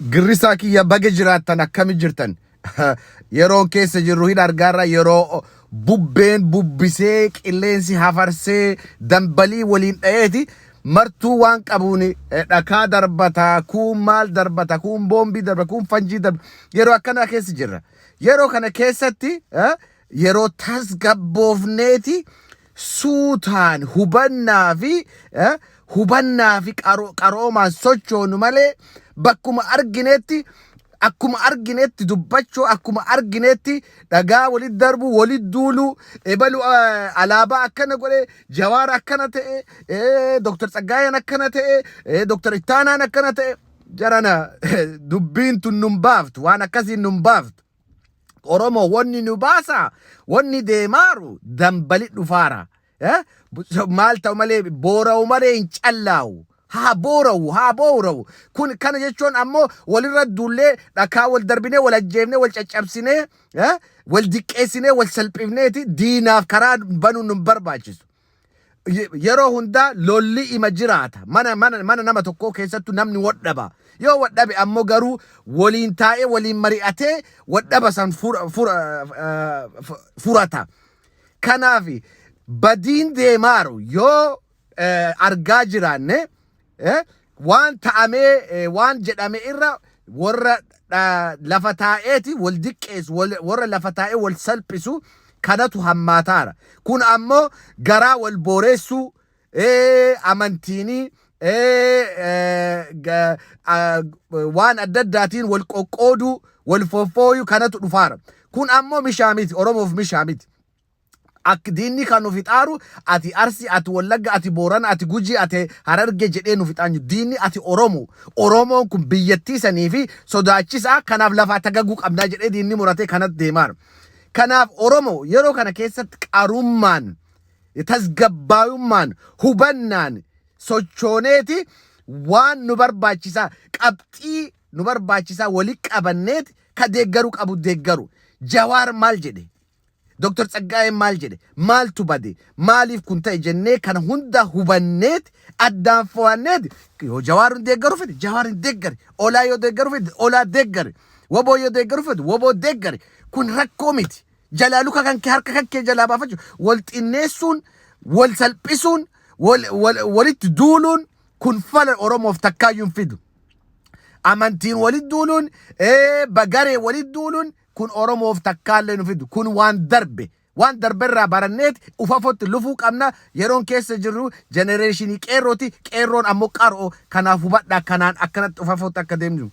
Girrisaa kiyya baga jiraattan akkami jirtan? Yeroon keessa jirru hin argaarra yeroo bubbeen bubbisee qilleensi hafarsee dambalii waliin dhayeeti martuu waan qabuuni dhakaa darbata kuun maal darbata kuun boombii darbata kuun fanjii darbata yeroo akkana keessa jirra. Yeroo kana keessatti yeroo tasgabboofneeti suutaan hubannaa fi qaroomaan sochoonu malee bakkuma arginetti dubbachuu akkuma arginetti dhagaa walit darbu walit duulu ebalu alaabaa akkana godhe Jawaar akkana ta'e Dr. Tsaggaayeen akkana ta'e Dr. Ittaanaan akkana ta'e jarana dubbiin tun nun baaftu waan akkasiin nun baaftu. Oromoo wanni nu baasa wanni deemaaru dambali dhufaara maal ta'u malee boora'u malee hin callaawu. ها بورو كون كان يجون أمو ولرد دولة لكا والدربينه ولا الجيبنه والشابسينه والدكيسينه والسلبينه دينا كراد بنو نمبر باجس يرو هندا لولي إمجراتا مانا نما تكو كيساتو نمني ودبا يو ودبي أمو غرو ولين تاي ولين مريئته ودبا سان فوراتا كنافي بدين ديمارو يو أرجاجرانه وان تعمي وان جدامي إرا ورا لفتاءاتي والدكيس ورا لفتاء والسلبسو كانتو هماتارا كون أمو جرا والبوريسو أمانتيني وان الدداتين والكوكودو والفوفويو كانتو نفارا كون أمو مشاميتي أورومو مشاميتي ديني كانوا فيتارو أتي أرسي أتي ولغ أتي بوران أتي جوجي أتي هررجة جدينو فيتانيو ديني أتي أورومو كم بيتي سنيفي صداچيسا كناف لفاتاقوك أبنا جدي ديني مراتي كانت ديمار كناف أورومو يرو كان كيست كارومان يتزقبايومان هبنان سوچونيتي وان نبرباچيسا قبطي نبرباچيسا وليك أبنيت كديگروك أبو ديگرو جوار مال جدي دكتور Tsaggaayeen maal jedhe maaltu bade maaliif kun ta'e jennee kana hunda hubanneet addaan fo'anneet yoo Jawaarin deeggaru fedhe Jawaarin deeggare Olaa yoo deeggaru fedhe Olaa deeggare Woboo yoo deeggaru fedhe Woboo deeggare kun rakkoo miti jalaa luka kan kee harka kan kee jalaa baafachuu wal xinneessuun wal salphisuun walitti duuluun kun fala Oromoof takkaayyuun fidu amantiin walit duuluun bagaree walit duuluun kun Oromoof takkaalle nufidu kun waan darberraa baranneet ufafotti lufuu qabna yeroon keessa jirru genereeshinii qeerrooti qeerroon ammoo qaroo kanaaf hubadhaa kanaan akkanatti ufafotti akka deemnu